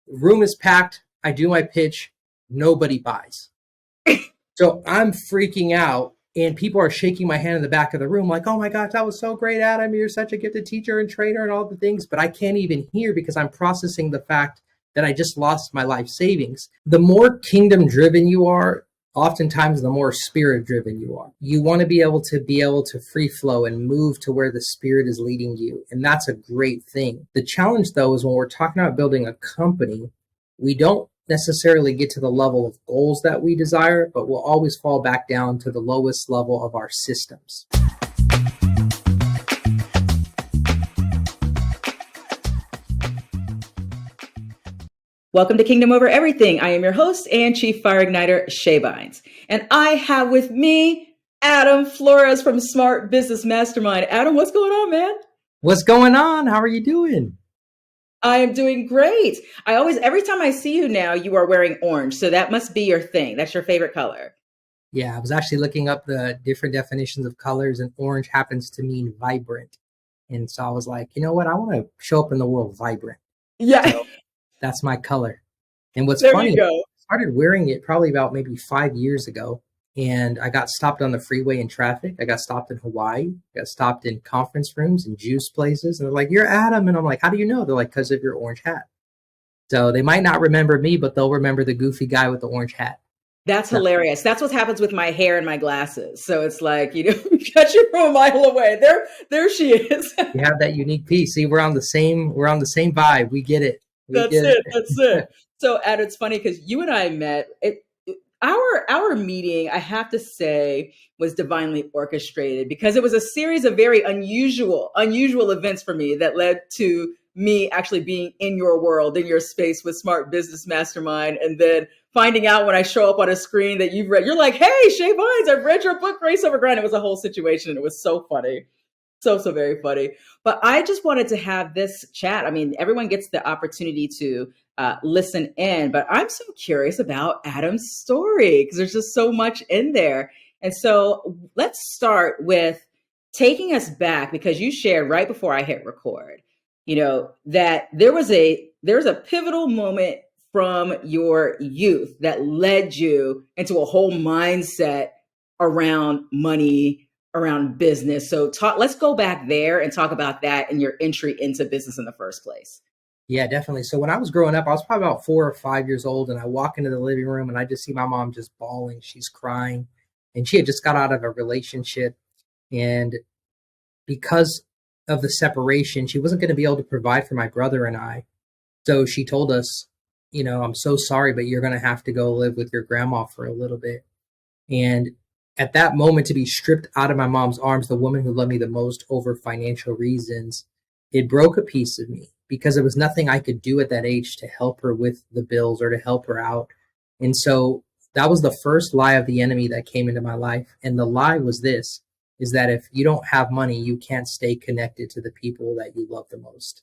Room is packed. I do my pitch. Nobody buys. So I'm freaking out and people are shaking my hand in the back of the room like, oh my gosh, that was so great, Adam. You're such a gifted teacher and trainer and all the things. But I can't even hear because I'm processing the fact that I just lost my life savings. The more kingdom driven you are, oftentimes the more spirit driven you are. You want to be able to free flow and move to where the spirit is leading you. And that's a great thing. The challenge though is when we're talking about building a company, we don't necessarily get to the level of goals that we desire, but we'll always fall back down to the lowest level of our systems. Welcome to Kingdom Over Everything. I am your host and Chief Fire Igniter, Shae Bynes. And I have with me Adam Flores from Smart Business Mastermind. Adam, what's going on, man? What's going on? How are you doing? I am doing great. Every time I see you now, you are wearing orange. So that must be your thing. That's your favorite color. Yeah, I was actually looking up the different definitions of colors, and orange happens to mean vibrant. And so I was like, you know what? I want to show up in the world vibrant. Yeah. So that's my color. And what's there funny, you go. I started wearing it probably about maybe 5 years ago. And I got stopped on the freeway in traffic. I got stopped in Hawaii. I got stopped in conference rooms and juice places. And they're like, you're Adam. And I'm like, how do you know? They're like, because of your orange hat. So they might not remember me, but they'll remember the goofy guy with the orange hat. That's hilarious. That's what happens with my hair and my glasses. So it's like, you got you from a mile away. There she is. You have that unique piece. See, we're on the same vibe. We get it. That's it. So, Adam, it's funny because you and I met. Our meeting, I have to say, was divinely orchestrated because it was a series of very unusual events for me that led to me actually being in your world, in your space with Smart Business Mastermind, and then finding out when I show up on a screen that you've read. You're like, "Hey, Shae Bynes, I've read your book, Grace Over Grind." It was a whole situation, and it was so funny. So very funny. But I just wanted to have this chat. I mean, everyone gets the opportunity to listen in, but I'm so curious about Adam's story because there's just so much in there. And so let's start with taking us back because you shared right before I hit record, that there's a pivotal moment from your youth that led you into a whole mindset around money, around business. So let's go back there and talk about that and your entry into business in the first place. Yeah, definitely. So when I was growing up, I was probably about 4 or 5 years old, and I walk into the living room and I just see my mom just bawling. She's crying, and she had just got out of a relationship. And because of the separation, she wasn't going to be able to provide for my brother and I. So she told us, I'm so sorry, but you're going to have to go live with your grandma for a little bit. And at that moment, to be stripped out of my mom's arms, the woman who loved me the most over financial reasons, it broke a piece of me because there was nothing I could do at that age to help her with the bills or to help her out. And so that was the first lie of the enemy that came into my life. And the lie was this, is that if you don't have money, you can't stay connected to the people that you love the most.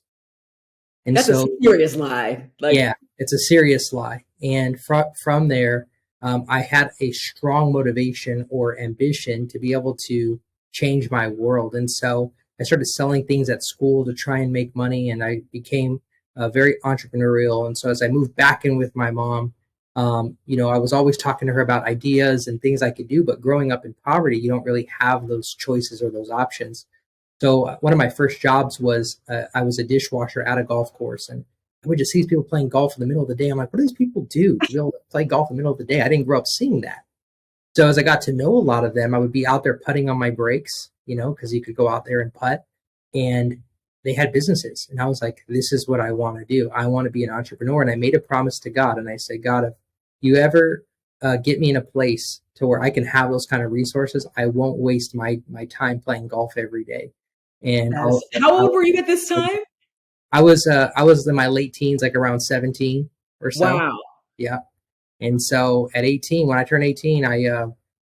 And that's a serious lie. Yeah, it's a serious lie. And from there, I had a strong motivation or ambition to be able to change my world. And so I started selling things at school to try and make money, and I became very entrepreneurial. And so as I moved back in with my mom, I was always talking to her about ideas and things I could do. But growing up in poverty, you don't really have those choices or those options. So one of my first jobs was I was a dishwasher at a golf course, and I would just see people playing golf in the middle of the day. I'm like, what do these people do to be able to play golf in the middle of the day? I didn't grow up seeing that. So as I got to know a lot of them, I would be out there putting on my breaks, because you could go out there and putt. And they had businesses. And I was like, this is what I want to do. I want to be an entrepreneur. And I made a promise to God. And I said, God, if you ever get me in a place to where I can have those kind of resources, I won't waste my time playing golf every day. And how old were you at this time? I was in my late teens, like around 17 or so. Wow. Yeah. And so at 18, when I turned 18,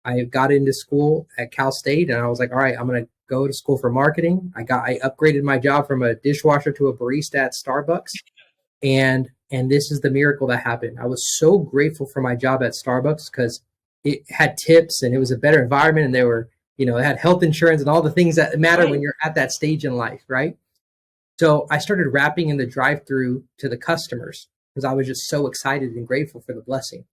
I got into school at Cal State, and I was like, all right, I'm going to go to school for marketing. I upgraded my job from a dishwasher to a barista at Starbucks. And this is the miracle that happened. I was so grateful for my job at Starbucks because it had tips and it was a better environment, and they were, it had health insurance and all the things that matter when you're at that stage in life, right? So I started rapping in the drive-through to the customers. because I was just so excited and grateful for the blessing.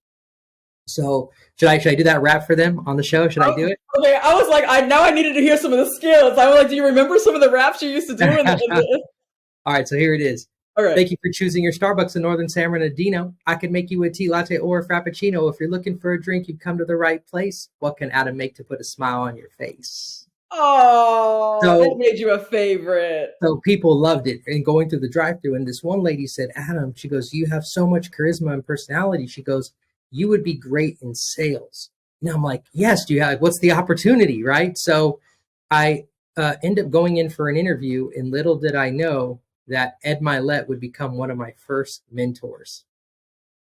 So should I do that rap for them on the show? Should I do it? Okay, I was like, I needed to hear some of the skills. I was like, do you remember some of the raps you used to do? All right, so here it is. All right. Thank you for choosing your Starbucks in Northern San Bernardino. I can make you a tea latte or a frappuccino. If you're looking for a drink, you've come to the right place. What can Adam make to put a smile on your face? Oh, that So, made you a favorite. so people loved it. And going through the drive-thru, and this one lady said, Adam, she goes, you have so much charisma and personality. She goes, you would be great in sales. And I'm like, yes, do you have, what's the opportunity, right? So I end up going in for an interview, and little did I know that Ed Milet would become one of my first mentors.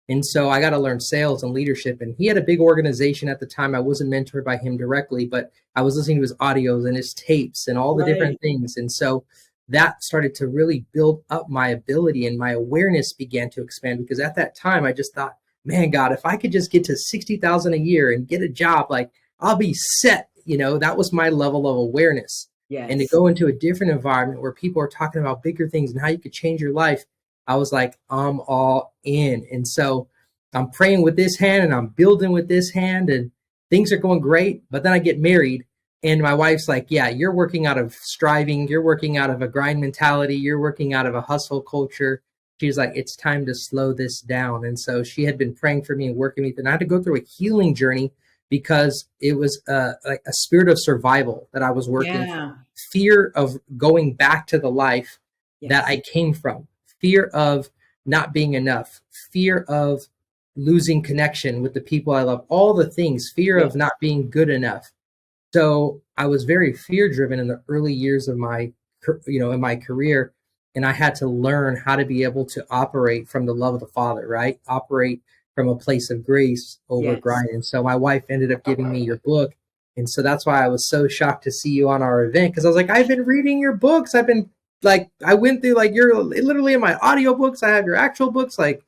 And so I got to learn sales and leadership. And he had a big organization at the time. I wasn't mentored by him directly, but I was listening to his audios and his tapes and all the different things. And so that started to really build up my ability, and my awareness began to expand, because at that time I just thought, man, God, if I could just get to 60,000 a year and get a job, like I'll be set. That was my level of awareness. Yes. And to go into a different environment where people are talking about bigger things and how you could change your life, I was like, I'm all in. And so I'm praying with this hand and I'm building with this hand, and things are going great. But then I get married, and my wife's like, yeah, you're working out of striving. You're working out of a grind mentality. You're working out of a hustle culture. She's like, it's time to slow this down. And so she had been praying for me and working with me. And I had to go through a healing journey, because it was like a spirit of survival that I was working through. Fear of going back to the life that I came from, fear of not being enough, fear of losing connection with the people I love, all the things, fear of not being good enough. So I was very fear driven in the early years of my, in my career. And I had to learn how to be able to operate from the love of the Father, right? Operate from a place of grace over grind. And so my wife ended up giving me your book. And so that's why I was so shocked to see you on our event, because I was like, I've been reading your books. I've been like, I went through, like, you're literally in my audiobooks. I have your actual books. Like,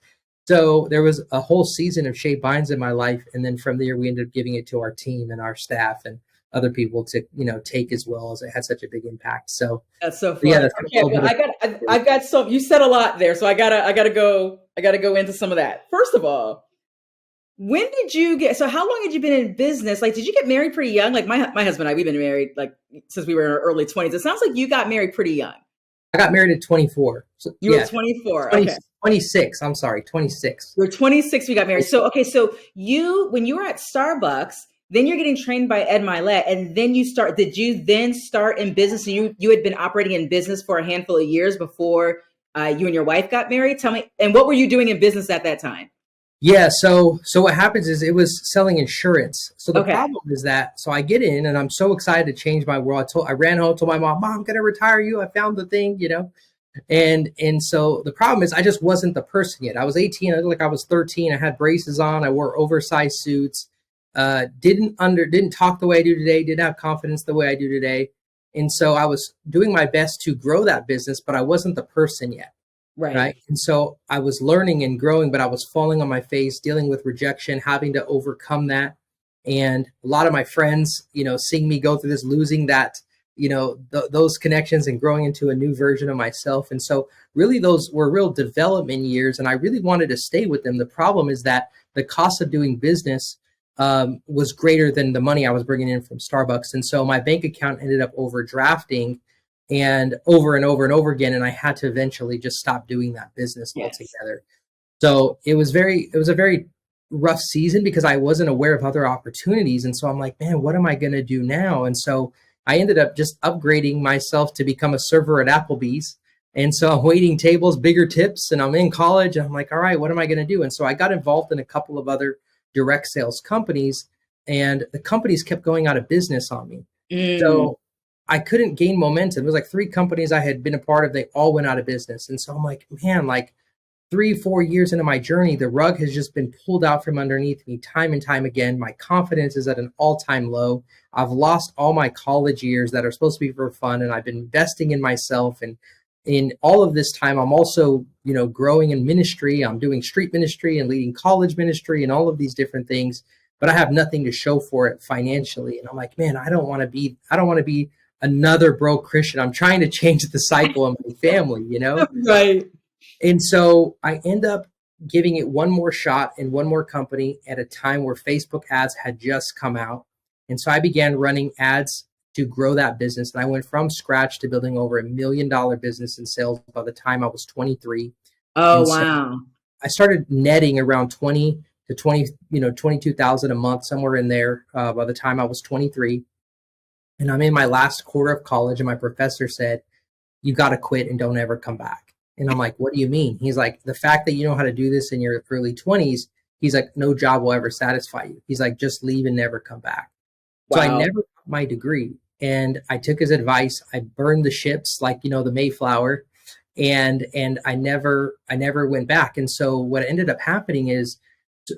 so there was a whole season of Shae Bynes in my life. And then from there, we ended up giving it to our team and our staff and other people to, take as well, as it had such a big impact. So that's so fun. Yeah, I've got so, you said a lot there. So I gotta go into some of that. First of all, when did you so how long had you been in business? Like, did you get married pretty young? Like my husband and I, we've been married like since we were in our early 20s. It sounds like you got married pretty young. I got married at 24. So, you were 24. 20, okay. 26. I'm sorry, 26. You were 26. We got married. So, okay. So when you were at Starbucks, then you're getting trained by Ed Milet, and then did you then start in business? And you had been operating in business for a handful of years before you and your wife got married. Tell me, and what were you doing in business at that time? Yeah. So what happens is, it was selling insurance. So the problem is that, so I get in and I'm so excited to change my world. I ran home, told my mom, I'm going to retire you. I found the thing, and so the problem is, I just wasn't the person yet. I was 18. I looked like I was 13. I had braces on. I wore oversized suits. Didn't talk the way I do today. Didn't have confidence the way I do today. And so I was doing my best to grow that business, but I wasn't the person yet. Right. And so I was learning and growing, but I was falling on my face, dealing with rejection, having to overcome that. And a lot of my friends, seeing me go through this, losing that, those connections and growing into a new version of myself. And so really those were real development years, and I really wanted to stay with them. The problem is that the cost of doing business was greater than the money I was bringing in from Starbucks. And so my bank account ended up overdrafting and over and over and over again. And I had to eventually just stop doing that business altogether. So it was a very rough season, because I wasn't aware of other opportunities. And so I'm like, man, what am I going to do now? And so I ended up just upgrading myself to become a server at Applebee's. And so I'm waiting tables, bigger tips, and I'm in college, and I'm like, all right, what am I going to do? And so I got involved in a couple of other direct sales companies, and the companies kept going out of business on me. So I couldn't gain momentum. It was like 3 companies I had been a part of. They all went out of business. And so I'm like, man, like 3-4 years into my journey, the rug has just been pulled out from underneath me time and time again. My confidence is at an all-time low. I've lost all my college years that are supposed to be for fun. And I've been investing in myself. And in all of this time, I'm also, growing in ministry. I'm doing street ministry and leading college ministry and all of these different things, but I have nothing to show for it financially. And I'm like, man, I don't want to be another broke Christian. I'm trying to change the cycle in my family, Right. And so I end up giving it one more shot in one more company at a time where Facebook ads had just come out. And so I began running ads to grow that business. And I went from scratch to building over $1 million business in sales by the time I was 23. Oh, And so wow. I started netting around 20 to 20, 22,000 a month, somewhere in there, by the time I was 23. And I'm in my last quarter of college, and my professor said, "You got to quit and don't ever come back." And I'm like, "What do you mean?" He's like, "The fact that you know how to do this in your early 20s, he's like, no job will ever satisfy you. He's like, just leave and never come back." So I Wow. never got my degree, and I took his advice. I burned the ships like, the Mayflower, and I never went back. And so what ended up happening is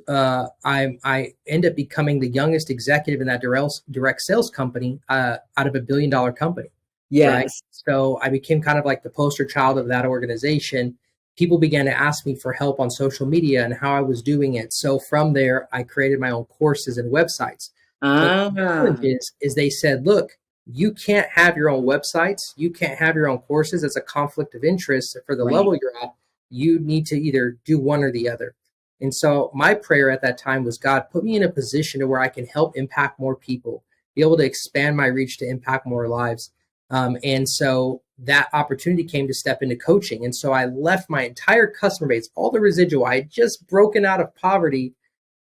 I ended up becoming the youngest executive in that direct sales company, out of $1 billion company, right? Yes. So I became kind of like the poster child of that organization. People began to ask me for help on social media and how I was doing it. So from there, I created my own courses and websites. But the challenge Ah, is they said, "Look, you can't have your own websites. You can't have your own courses. It's a conflict of interest for the right. level you're at. You need to either do one or the other." And so my prayer at that time was, "God, put me in a position to where I can help impact more people, be able to expand my reach to impact more lives." And so that opportunity came to step into coaching. And so I left my entire customer base, all the residual. I had just broken out of poverty,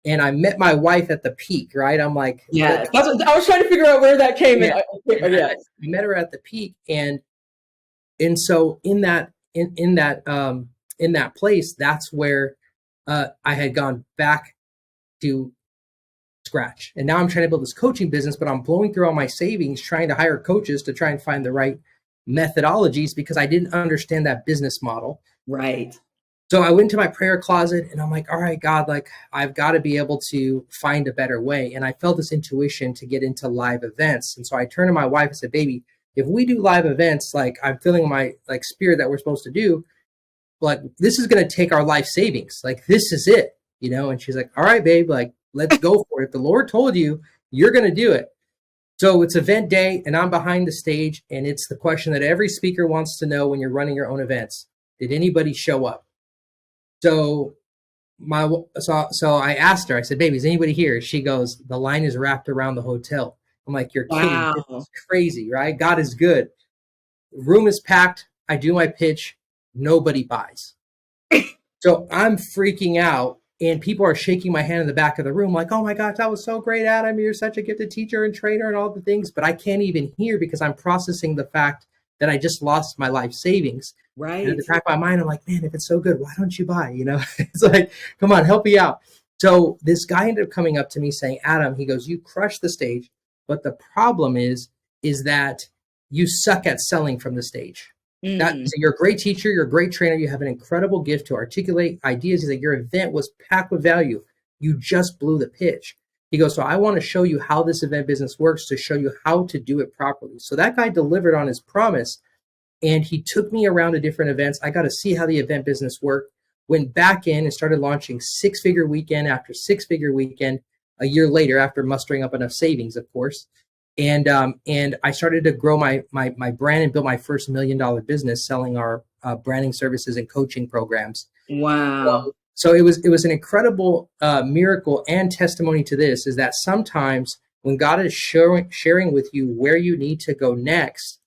and I met my wife at the peak, right? I'm like, Yes. That's what I was trying to figure out where that came in. yeah. And I Yes. met her at the peak. And so in that place, that's where I had gone back to scratch. And now I'm trying to build this coaching business, but I'm blowing through all my savings trying to hire coaches to try and find the right methodologies because I didn't understand that business model. Right. So I went to my prayer closet and I'm like, all right, God, like I've got to be able to find a better way. And I felt this intuition to get into live events. And so I turned to my wife and said, "Baby, if we do live events, like I'm feeling my like spirit that we're supposed to do, like this is going to take our life savings. Like this is it. And she's like, "All right, babe, like let's go for it. If the Lord told you, you're going to do it." So it's event day and I'm behind the stage. And it's the question that every speaker wants to know when you're running your own events. Did anybody show up? So so I asked her, I said, "Baby, is anybody here?" She goes, "The line is wrapped around the hotel." I'm like, "You're kidding. This Wow. is crazy, right? God is good." Room is packed. I do my pitch. Nobody buys. So I'm freaking out, and people are shaking my hand in the back of the room, like, "Oh my gosh, that was so great, Adam. You're such a gifted teacher and trainer and all the things." But I can't even hear because I'm processing the fact that I just lost my life savings. And at Right. the back of my mind, I'm like, "Man, if it's so good, why don't you buy?" It's like, "Come on, help me out." So this guy ended up coming up to me saying, "Adam," he goes, "you crushed the stage, but the problem is that you suck at selling from the stage. Mm. So you're a great teacher, you're a great trainer, you have an incredible gift to articulate ideas." He's like, "Your event was packed with value. You just blew the pitch." He goes, "So I want to show you how this event business works to show you how to do it properly." So that guy delivered on his promise, and he took me around to different events. I got to see how the event business worked. Went back in and started launching six-figure weekend after six-figure weekend a year later after mustering up enough savings, of course. And I started to grow my brand and build my first $1 million business selling our branding services and coaching programs. Wow. So it was an incredible miracle and testimony to this is that sometimes when God is sharing with you where you need to go next,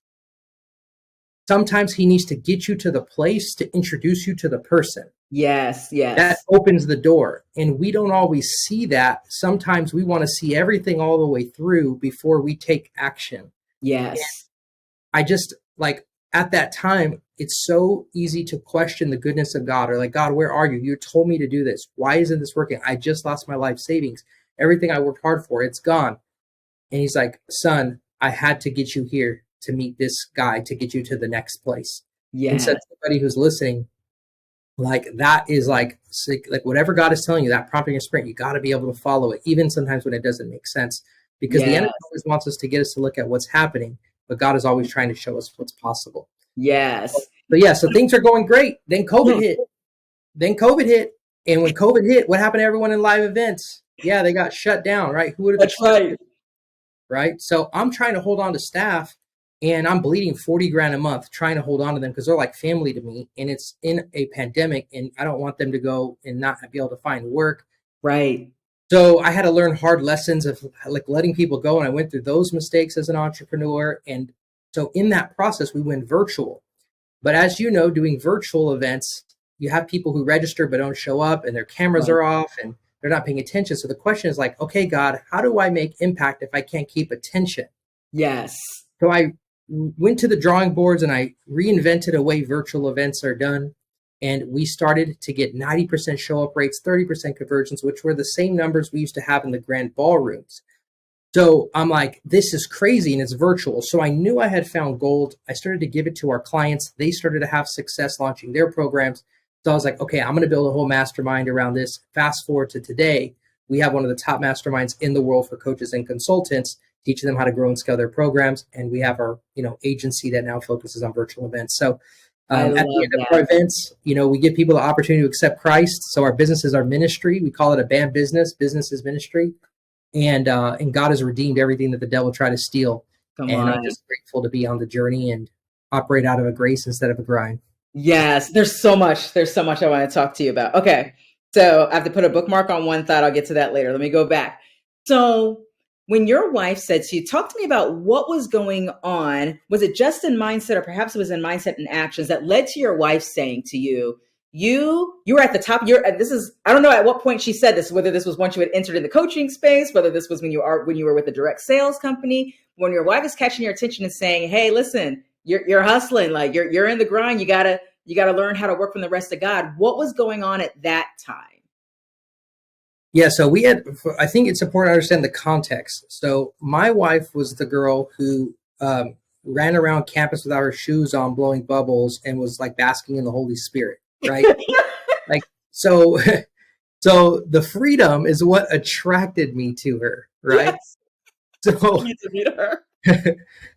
sometimes he needs to get you to the place to introduce you to the person Yes. that Yes. opens the door. And we don't always see that. Sometimes we want to see everything all the way through before we take action. Yes. I just like at that time, it's so easy to question the goodness of God or like, "God, where are you? You told me to do this. Why isn't this working? I just lost my life savings. Everything I worked hard for, it's gone." And he's like, "Son, I had to get you here to meet this guy to get you to the next place." And so Yes. everybody who's listening, like that is like whatever God is telling you, that prompting a sprint, you got to be able to follow it, even sometimes when it doesn't make sense, because the enemy Yes. always wants us to get us to look at what's happening, but God is always trying to show us what's possible. Yes. But yeah, so things are going great. Then COVID Hmm. hit. Then COVID hit. And when COVID hit, what happened to everyone in live events? Yeah, they got shut down, right? Who would have That's expected, right. right? So I'm trying to hold on to staff. and I'm bleeding 40 grand a month trying to hold on to them because they're like family to me. And it's in a pandemic and I don't want them to go and not be able to find work. Right. So I had to learn hard lessons of like letting people go. And I went through those mistakes as an entrepreneur. And so in that process, we went virtual. But as you know, doing virtual events, you have people who register but don't show up and their cameras Right. are off and they're not paying attention. So the question is like, okay, God, how do I make impact if I can't keep attention? Yes. So I went to the drawing boards and I reinvented a way virtual events are done. And we started to get 90% show up rates, 30% conversions, which were the same numbers we used to have in the grand ballrooms. So I'm like, this is crazy and it's virtual. So I knew I had found gold. I started to give it to our clients. They started to have success launching their programs. So I was like, okay, I'm going to build a whole mastermind around this. Fast forward to today, we have one of the top masterminds in the world for coaches and consultants, teaching them how to grow and scale their programs. And we have our, agency that now focuses on virtual events. So I at the love end of our that. events, we give people the opportunity to accept Christ. So our business is our ministry. We call it a BAM business. Business is ministry, and God has redeemed everything that the devil tried to steal. Come And I'm on. just grateful to be on the journey and operate out of a grace instead of a grind. Yes, there's so much. There's so much I want to talk to you about. Okay. So I have to put a bookmark on one thought. I'll get to that later. Let me go back. So when your wife said to you, talk to me about what was going on. Was it just in mindset, or perhaps it was in mindset and actions that led to your wife saying to you, you were at the top. This is, I don't know at what point she said this, whether this was once you had entered in the coaching space, whether this was when you were with a direct sales company, when your wife is catching your attention and saying, hey, listen, you're hustling, like you're in the grind. You gotta learn how to work from the rest of God. What was going on at that time? Yeah, so I think it's important to understand the context. So my wife was the girl who ran around campus without her shoes on, blowing bubbles, and was like basking in the Holy Spirit, right? Like, so, so the freedom is what attracted me to her, right? Yes, I So, need to meet her.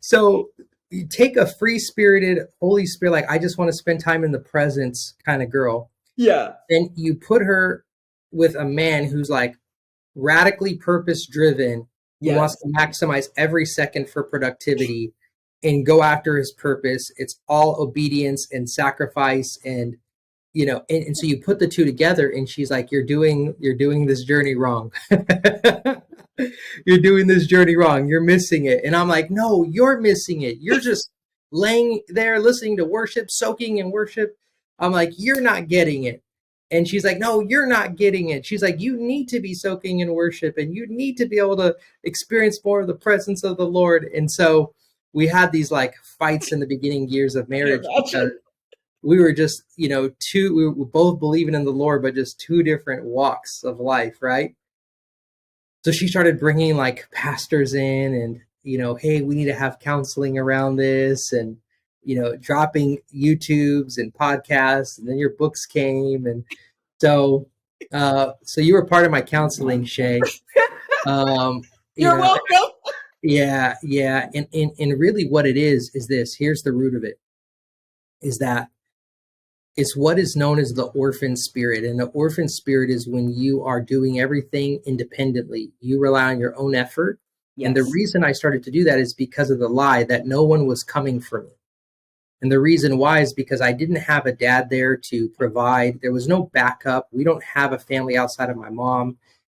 so you take a free spirited Holy Spirit, like I just want to spend time in the presence kind of girl, Yeah. then you put her with a man who's like radically purpose driven, who Yes. wants to maximize every second for productivity and go after his purpose. It's all obedience and sacrifice, and so you put the two together and she's like, you're doing this journey wrong. You're doing this journey wrong. You're missing it. And I'm like, no, you're missing it. You're just laying there listening to worship, soaking in worship. I'm like, you're not getting it. And she's like, no, you're not getting it. She's like, you need to be soaking in worship and you need to be able to experience more of the presence of the Lord. And so we had these like fights in the beginning years of Can you marriage because imagine? we were just, we were both believing in the Lord, but just two different walks of life, right? So she started bringing like pastors in and, hey, we need to have counseling around this and, dropping YouTubes and podcasts. And then your books came. And so you were part of my counseling, Shae. Um, you You're know, welcome. yeah, yeah. And really what it is this, here's the root of it, is that it's what is known as the orphan spirit. And the orphan spirit is when you are doing everything independently. You rely on your own effort. And the Yes. reason I started to do that is because of the lie that no one was coming for me. And the reason why is because I didn't have a dad there to provide. There was no backup. We don't have a family outside of my mom.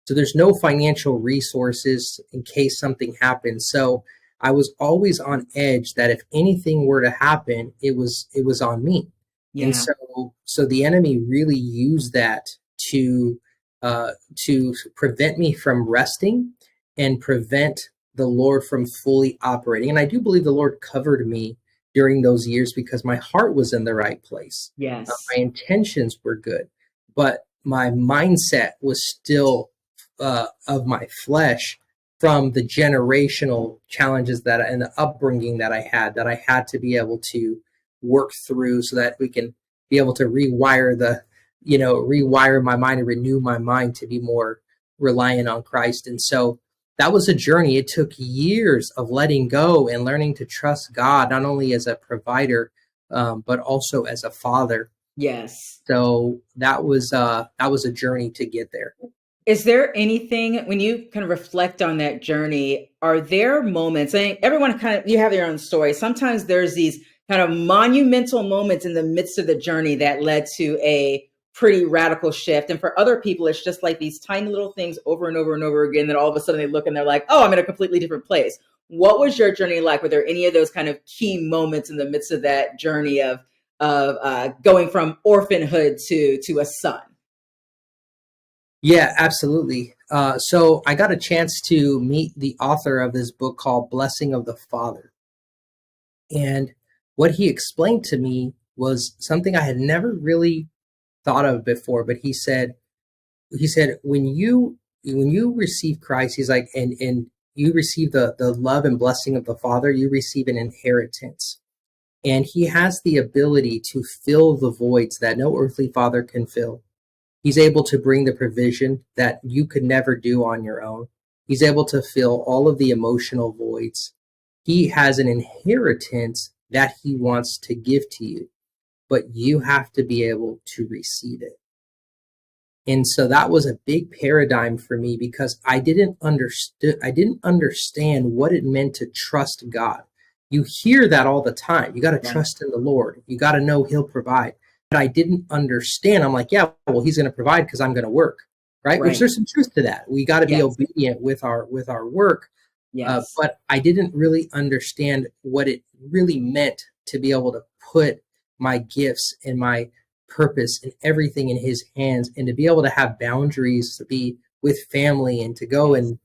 So there's no financial resources in case something happens. So I was always on edge that if anything were to happen, it was on me. And Yeah. so the enemy really used that to to prevent me from resting and prevent the Lord from fully operating. And I do believe the Lord covered me during those years because my heart was in the right place. Yes. My intentions were good, but my mindset was still of my flesh from the generational challenges and the upbringing that I had to be able to work through so that we can be able to rewire my mind and renew my mind to be more reliant on Christ. And so that was a journey. It took years of letting go and learning to trust God, not only as a provider, but also as a father. Yes. So that was a journey to get there. Is there anything when you kind of reflect on that journey, are there moments, and everyone kind of, you have their own story. Sometimes there's these kind of monumental moments in the midst of the journey that led to a pretty radical shift. And for other people, it's just like these tiny little things over and over and over again that all of a sudden they look and they're like, oh, I'm in a completely different place. What was your journey like? Were there any of those kind of key moments in the midst of that journey of going from orphanhood to a son? Yeah, absolutely. So I got a chance to meet the author of this book called Blessing of the Father. And what he explained to me was something I had never really thought of before. But he said, when you receive Christ, he's like, and you receive the love and blessing of the Father, you receive an inheritance. And he has the ability to fill the voids that no earthly father can fill. He's able to bring the provision that you could never do on your own. He's able to fill all of the emotional voids. He has an inheritance that he wants to give to you, but you have to be able to receive it. And so that was a big paradigm for me because I didn't understand what it meant to trust God. You hear that all the time. You got to Right. trust in the Lord. You got to know he'll provide. But I didn't understand. I'm like, yeah, well, he's going to provide because I'm going to work, right? Which Right. there's some truth to that. We got to be Yes. obedient with our work. Yes. But I didn't really understand what it really meant to be able to put my gifts and my purpose and everything in his hands, and to be able to have boundaries, to be with family and to go Yes. and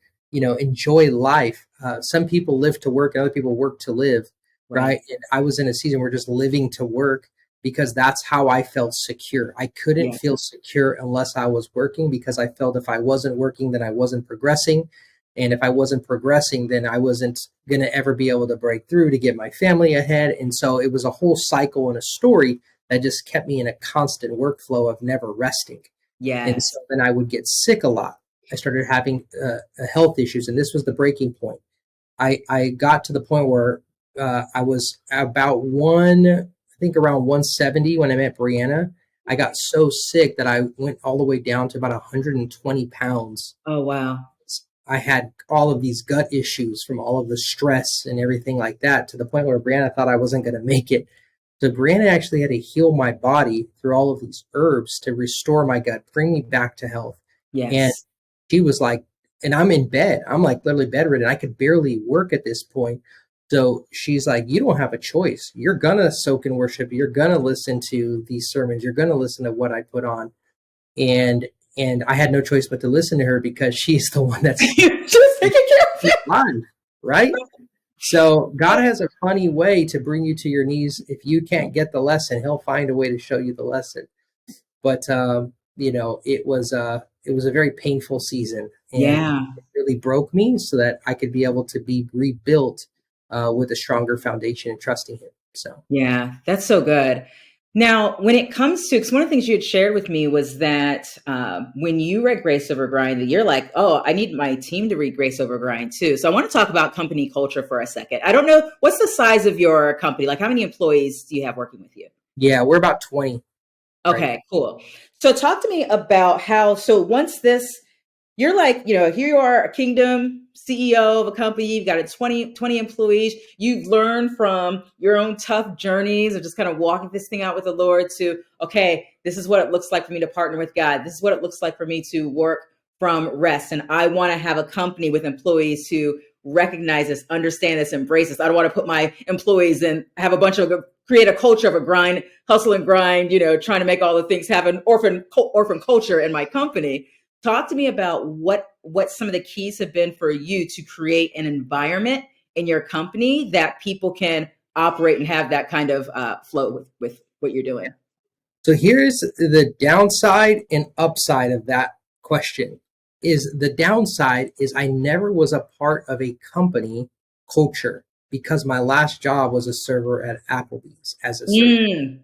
enjoy life. Some people live to work and other people work to live, Right. right? And I was in a season where just living to work because that's how I felt secure. I couldn't Yes. feel secure unless I was working, because I felt if I wasn't working, then I wasn't progressing. And if I wasn't progressing, then I wasn't going to ever be able to break through to get my family ahead. And so it was a whole cycle and a story that just kept me in a constant workflow of never resting. And Yes. so then I would get sick a lot. I started having health issues, and this was the breaking point. I got to the point where I was about I think around 170 when I met Brianna. I got so sick that I went all the way down to about 120 pounds. Oh, wow. I had all of these gut issues from all of the stress and everything like that, to the point where Brianna thought I wasn't going to make it. So Brianna actually had to heal my body through all of these herbs to restore my gut, bring me back to health. And Yes. she was like, and I'm in bed. I'm like literally bedridden. I could barely work at this point. So she's like, you don't have a choice. You're going to soak in worship. You're going to listen to these sermons. You're going to listen to what I put on. And I had no choice but to listen to her, because she's the one that's Just taking care of alive, right? So God you. has a funny way to bring you to your knees. If you can't get the lesson, he'll find a way to show you the lesson. But it was a very painful season, and Yeah. it really broke me so that I could be able to be rebuilt with a stronger foundation and trusting him. So Yeah. That's so good. Now, when it comes to, because one of the things you had shared with me was that when you read Grace Over Grind, that you're like, oh, I need my team to read Grace Over Grind too. So I want to talk about company culture for a second. I don't know, what's the size of your company? Like, how many employees do you have working with you? yeah, we're about 20 right now. Okay, cool. So talk to me about how, so once this, you're like, here you are, a kingdom CEO of a company, you've got a 20 employees, you've learned from your own tough journeys of just kind of walking this thing out with the Lord to, okay, this is what it looks like for me to partner with God. This is what it looks like for me to work from rest. And I want to have a company with employees who recognize this, understand this, embrace this. I don't want to put my employees and have a bunch of, create a culture of a grind, hustle and grind, trying to make all the things, have an orphan culture in my company. Talk to me about what some of the keys have been for you to create an environment in your company that people can operate and have that kind of flow with what you're doing. So here's the downside and upside of that question. Is the downside is I never was a part of a company culture, because my last job was a server at Applebee's as a server. Mm,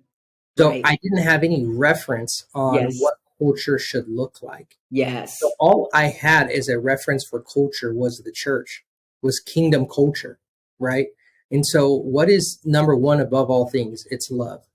So right. I didn't have any reference on Yes. what culture should look like. So Yes. all I had as a reference for culture was the church, was kingdom culture, right? And so what is number one above all things? It's love.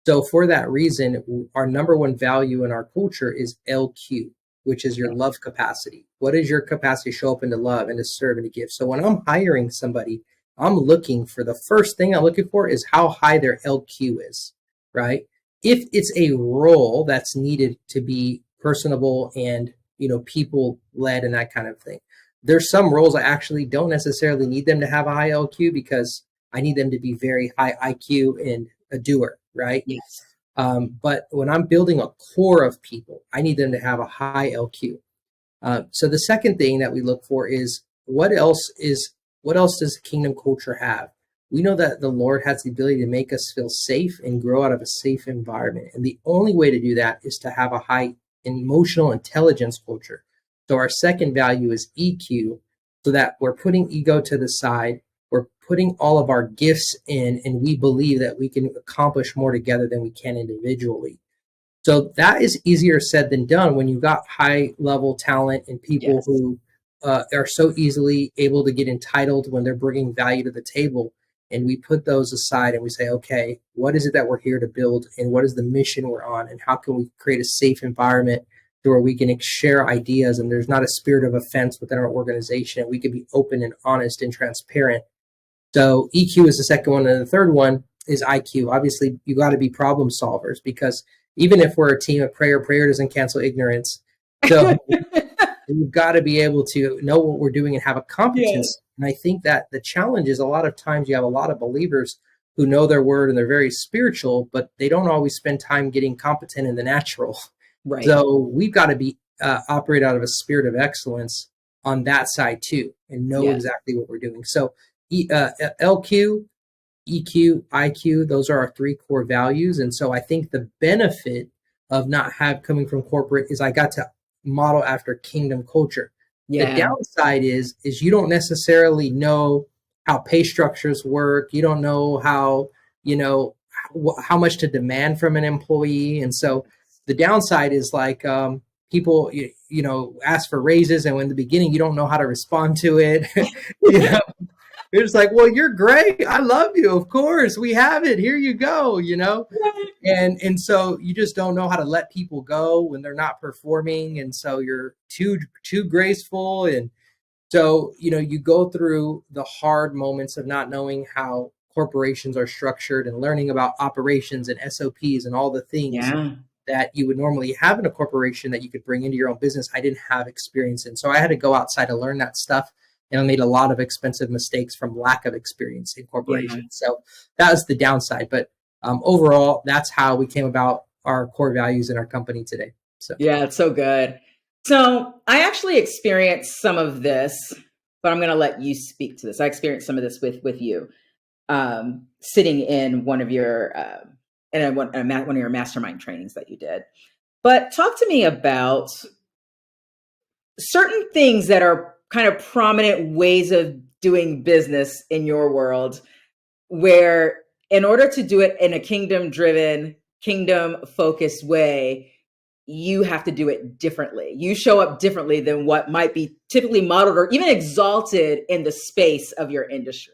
So for that reason, our number one value in our culture is LQ. which is your Yeah. love capacity. What is your capacity to show up and to love and to serve and to give? So when I'm hiring somebody, I'm looking for, the first thing I'm looking for is how high their LQ is, right? If it's a role that's needed to be personable and, people led and that kind of thing. There's some roles I actually don't necessarily need them to have a high LQ, because I need them to be very high IQ and a doer, right? Yes. But when I'm building a core of people, I need them to have a high LQ. So the second thing that we look for is what else does kingdom culture have? We know that the Lord has the ability to make us feel safe and grow out of a safe environment. And the only way to do that is to have a high emotional intelligence culture. So our second value is EQ, so that we're putting ego to the side. We're putting all of our gifts in, and we believe that we can accomplish more together than we can individually. So that is easier said than done when you've got high level talent and people Yes. who are so easily able to get entitled when they're bringing value to the table. And we put those aside and we say, okay, what is it that we're here to build, and what is the mission we're on, and how can we create a safe environment where we can share ideas and there's not a spirit of offense within our organization, and we can be open and honest and transparent. So EQ is the second one. And the third one is IQ. Obviously, you got to be problem solvers, because even if we're a team of prayer, prayer doesn't cancel ignorance. So we've got to be able to know what we're doing and have a Yeah. competence. And I think that the challenge is, a lot of times you have a lot of believers who know their word and they're very spiritual, but they don't always spend time getting competent in the natural. Right. So we've got to be operate out of a spirit of excellence on that side too, and know Yes. exactly what we're doing. So LQ, EQ, IQ, those are our three core values. And so I think the benefit of not coming from corporate is I got to model after kingdom culture. The Yeah. downside is you don't necessarily know how pay structures work. You don't know how, how much to demand from an employee. And so the downside is like, people, ask for raises, and in the beginning, you don't know how to respond to it. you know, You're just like, well, you're great. I love you. Of course, we have it. Here you go. Right. And so you just don't know how to let people go when they're not performing. And so you're too graceful. And so, you go through the hard moments of not knowing how corporations are structured and learning about operations and SOPs and all the things Yeah. that you would normally have in a corporation that you could bring into your own business. I didn't have experience in. So I had to go outside to learn that stuff. And I made a lot of expensive mistakes from lack of experience in Yeah. corporations. So that was the downside. But overall, that's how we came about our core values in our company today. So Yeah, it's so good. So I actually experienced some of this, but I'm going to let you speak to this. I experienced some of this with you, sitting in one of your one of your mastermind trainings that you did. But talk to me about certain things that are kind of prominent ways of doing business in your world, where in order to do it in a kingdom driven, kingdom focused way, you have to do it differently. You show up differently than what might be typically modeled or even exalted in the space of your industry.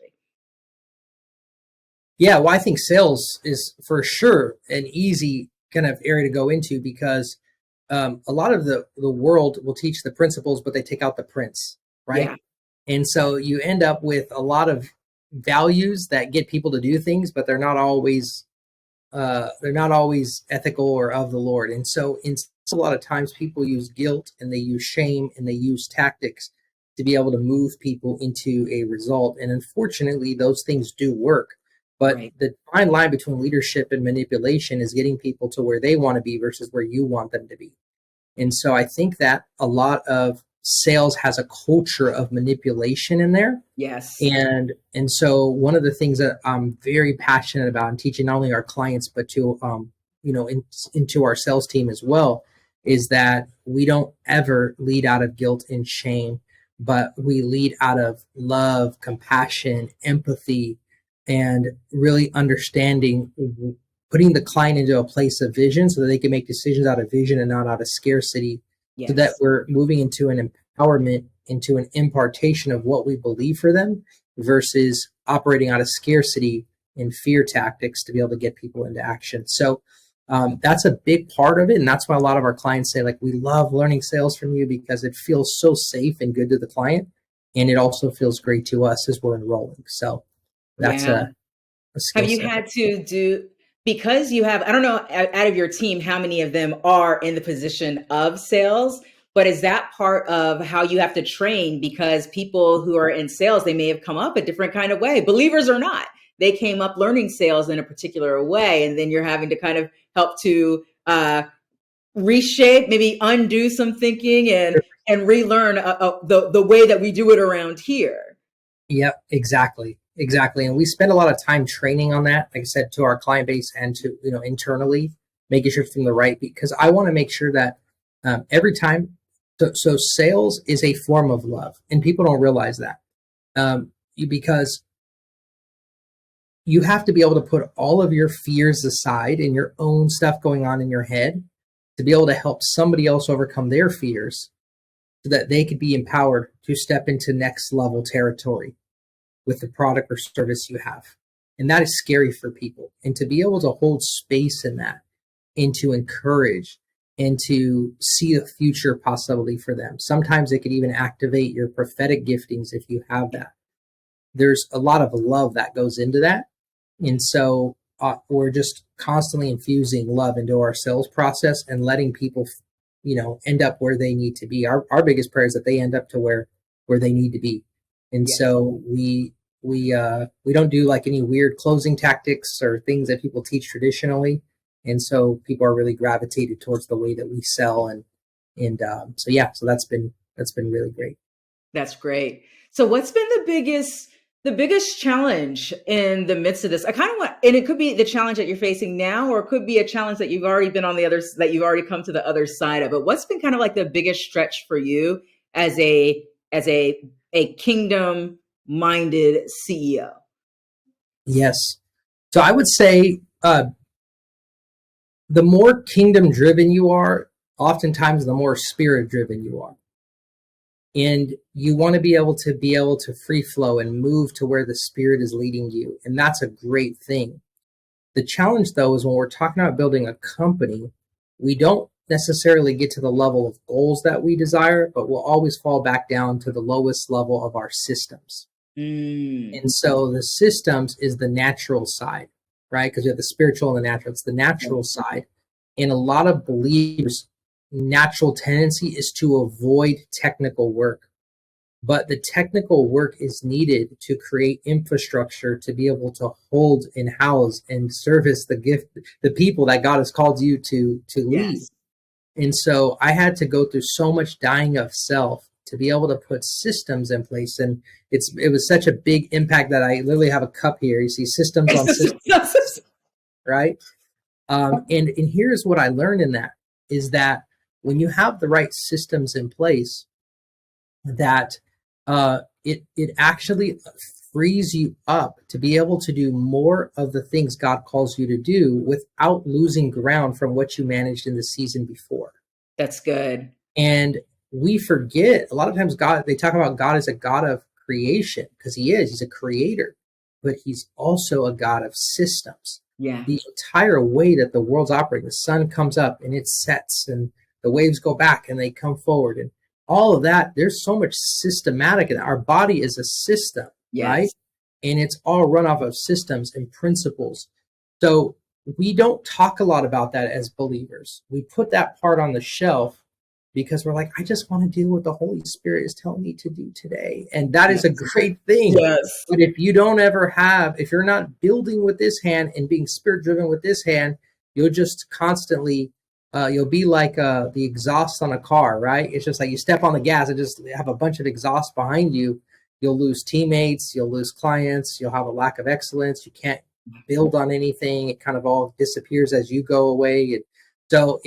yeah, well, I think sales is for sure an easy kind of area to go into, because a lot of the world will teach the principles, but they take out the prince, right? Yeah. And so you end up with a lot of values that get people to do things, but they're not always ethical or of the Lord. And so a lot of times people use guilt and they use shame and they use tactics to be able to move people into a result. And unfortunately, those things do work. But Right. the fine line between leadership and manipulation is getting people to where they want to be versus where you want them to be. And so I think that a lot of sales has a culture of manipulation in there. Yes. And so one of the things that I'm very passionate about and teaching not only our clients but to into our sales team as well, is that we don't ever lead out of guilt and shame, but we lead out of love, compassion, empathy, and really understanding, putting the client into a place of vision so that they can make decisions out of vision and not out of scarcity, so that Yes. we're moving into an empowerment, into an impartation of what we believe for them, versus operating out of scarcity and fear tactics to be able to get people into action. So That's a big part of it. And that's why a lot of our clients say, like, we love learning sales from you because it feels so safe and good to the client. And it also feels great to us as we're enrolling. So that's Yeah. a skill Have you set. had to do, because you have, I don't know, out of your team, how many of them are in the position of sales, but is that part of how you have to train? Because people who are in sales, they may have come up a different kind of way, believers or not. They came up learning sales in a particular way, and then you're having to kind of help to reshape, maybe undo some thinking and relearn the way that we do it around here. Yep, exactly. Exactly. And we spend a lot of time training on that, like I said, to our client base and to, internally, making sure it's from the right, because I want to make sure that every time, so sales is a form of love, and people don't realize that. Because you have to be able to put all of your fears aside and your own stuff going on in your head to be able to help somebody else overcome their fears so that they could be empowered to step into next level territory with the product or service you have. And that is scary for people. And to be able to hold space in that and to encourage and to see a future possibility for them. Sometimes it could even activate your prophetic giftings if you have that. There's a lot of love that goes into that. And so we're just constantly infusing love into our sales process and letting people, end up where they need to be. Our biggest prayer is that they end up to where they need to be. And Yes. so we don't do like any weird closing tactics or things that people teach traditionally. And so people are really gravitated towards the way that we sell. So that's been really great. That's great. So what's been the biggest challenge in the midst of this? I kind of want, and it could be the challenge that you're facing now, or it could be a challenge that you've already been on that you've already come to the other side of. But what's been kind of like the biggest stretch for you as a kingdom minded CEO? Yes. So I would say the more kingdom driven you are, oftentimes the more spirit driven you are. And you want to be able to free flow and move to where the spirit is leading you. And that's a great thing. The challenge, though, is when we're talking about building a company, we don't necessarily get to the level of goals that we desire, but we'll always fall back down to the lowest level of our systems. Mm. And so the systems is the natural side, right? Because we have the spiritual and the natural. It's the natural side. And a lot of believers' natural tendency is to avoid technical work. But the technical work is needed to create infrastructure to be able to hold and house and service the people that God has called you to lead. Yes. And so I had to go through so much dying of self to be able to put systems in place. And it was such a big impact that I literally have a cup here. You see systems on systems, right? And here's what I learned in that is that when you have the right systems in place, that it actually frees you up to be able to do more of the things God calls you to do without losing ground from what you managed in the season before. That's good. And we forget a lot of times they talk about God as a God of creation, because he's a creator, but he's also a God of systems. Yeah. The entire way that the world's operating, the sun comes up and it sets and the waves go back and they come forward, and all of that, there's so much systematic, and our body is a system, Yes. right? And it's all run off of systems and principles. So we don't talk a lot about that as believers. We put that part on the shelf because we're like, I just want to do what the Holy Spirit is telling me to do today. And that is a great thing. Yes. But if you're not building with this hand and being spirit driven with this hand, you'll just constantly you'll be like the exhaust on a car, right? It's just like you step on the gas and just have a bunch of exhaust behind you. You'll lose teammates, you'll lose clients, you'll have a lack of excellence. You can't build on anything. It kind of all disappears as you go away. And so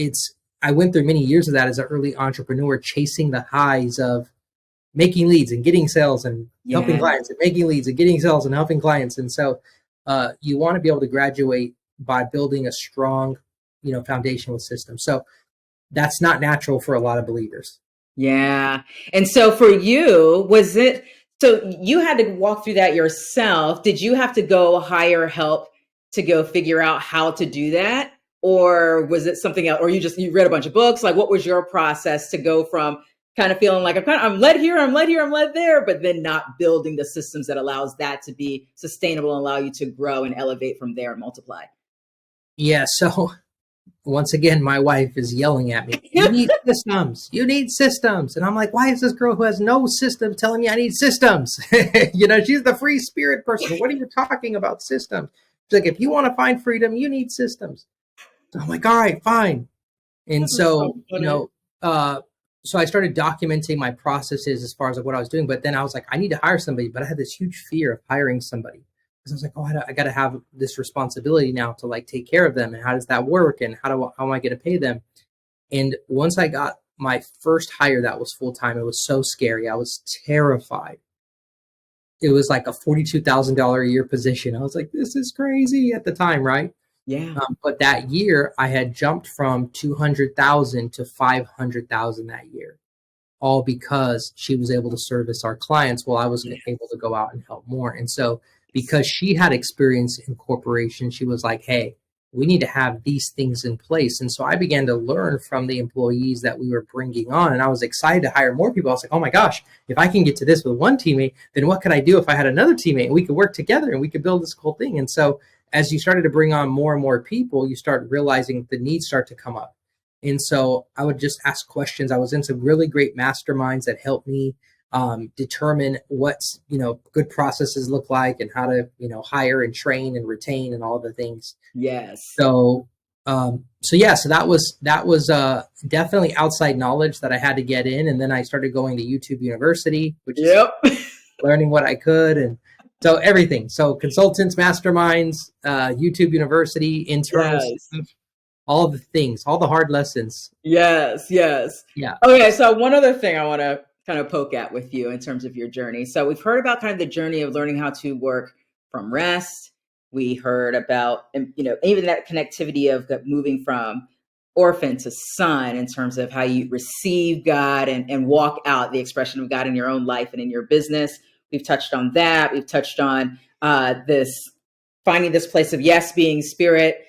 I went through many years of that as an early entrepreneur, chasing the highs of making leads and getting sales and helping clients, and making leads and getting sales and helping clients. And so you want to be able to graduate by building a strong foundation with systems. So that's not natural for a lot of believers. Yeah. And so for you, so you had to walk through that yourself. Did you have to go hire help to go figure out how to do that? or was it something else? Or you read a bunch of books? Like, what was your process to go from kind of feeling like I'm led here, I'm led here, I'm led there, but then not building the systems that allows that to be sustainable and allow you to grow and elevate from there and multiply? Yeah. So once again, my wife is yelling at me, you need systems, you need systems. And I'm like, why is this girl who has no system telling me I need systems? She's the free spirit person. What are you talking about systems? She's like, if you want to find freedom, you need systems. So I'm like, all right, fine. And This is so so, funny. so I started documenting my processes as far as like what I was doing. But then I was like, I need to hire somebody. But I had this huge fear of hiring somebody because I was like, oh, I got to have this responsibility now to like take care of them. And how does that work? And how am I going to pay them? And once I got my first hire that was full time, it was so scary. I was terrified. It was like a $42,000 a year position. I was like, this is crazy at the time, right? Yeah. But that year, I had jumped from 200,000 to 500,000 that year, all because she was able to service our clients while I was able to go out and help more. And so, because she had experience in corporations, she was like, "Hey, we need to have these things in place." And so I began to learn from the employees that we were bringing on, and I was excited to hire more people. I was like, "Oh my gosh, if I can get to this with one teammate, then what could I do if I had another teammate and we could work together and we could build this whole thing?" And so as you started to bring on more and more people, you start realizing the needs start to come up. And so I would just ask questions. I was in some really great masterminds that helped me determine what's, good processes look like and how to, hire and train and retain and all the things. Yes. So that was definitely outside knowledge that I had to get in. And then I started going to YouTube University, which is Yep. learning what I could. And so everything. So consultants, masterminds, YouTube University, internal Yes. stuff, all the things, all the hard lessons. Yes. Yes. Yeah. Okay. So one other thing I want to kind of poke at with you in terms of your journey. So we've heard about kind of the journey of learning how to work from rest. We heard about, even that connectivity of moving from orphan to son in terms of how you receive God and walk out the expression of God in your own life and in your business. We've touched on that. We've touched on this finding this place of yes, being spirit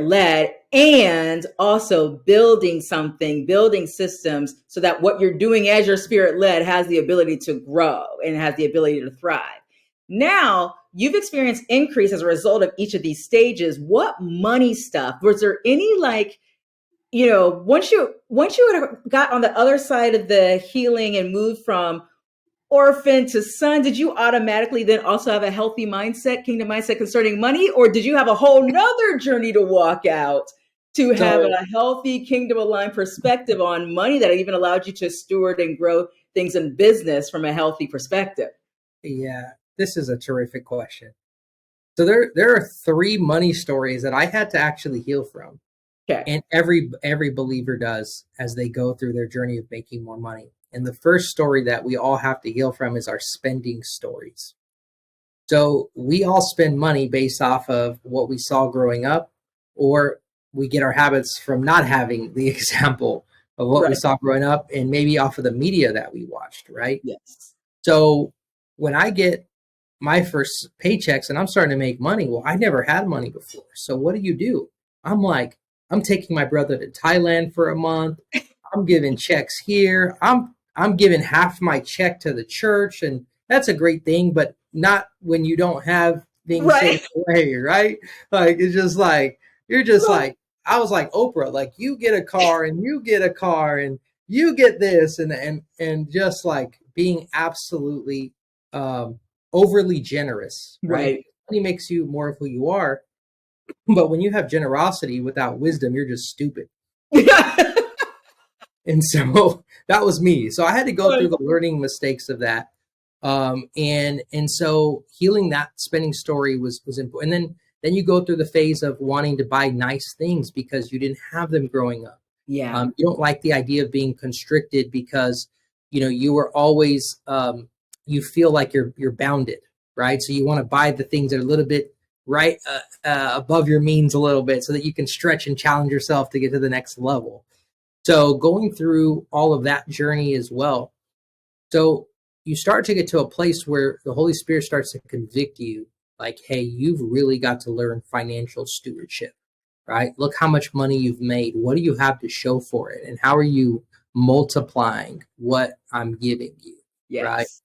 led, and also building something, building systems so that what you're doing as your spirit led has the ability to grow and has the ability to thrive. Now, you've experienced increase as a result of each of these stages. What money stuff? Was there any once you got on the other side of the healing and moved from orphan to son, did you automatically then also have a healthy mindset, kingdom mindset concerning money? Or did you have a whole nother journey to walk out to have So a healthy kingdom aligned perspective on money that even allowed you to steward and grow things in business from a healthy perspective? yeah, this is a terrific question. So there are three money stories that I had to actually heal from. Okay. And every believer does as they go through their journey of making more money. And the first story that we all have to heal from is our spending stories. So we all spend money based off of what we saw growing up, or we get our habits from not having the example of what we Right. saw growing up and maybe off of the media that we watched, right? Yes. So when I get my first paychecks and I'm starting to make money, well, I never had money before. So what do? I'm like, I'm taking my brother to Thailand for a month. I'm giving checks here. I'm giving half my check to the church, and that's a great thing, but not when you don't have things Right. saved away, right? Like it's just like you're just Right. like I was like Oprah, like you get a car and you get a car and you get this and just like being absolutely overly generous, right? Right. Money makes you more of who you are, but when you have generosity without wisdom, you're just stupid. And so that was me. So I had to go through Right. the learning mistakes of that. And so healing that spending story was important. And then you go through the phase of wanting to buy nice things because you didn't have them growing up. Yeah. You don't like the idea of being constricted because you were always you feel like you're bounded, right? So you want to buy the things that are a little bit right above your means a little bit so that you can stretch and challenge yourself to get to the next level. So going through all of that journey as well. So you start to get to a place where the Holy Spirit starts to convict you like, hey, you've really got to learn financial stewardship, right? Look how much money you've made. What do you have to show for it? And how are you multiplying what I'm giving you, right? Yes.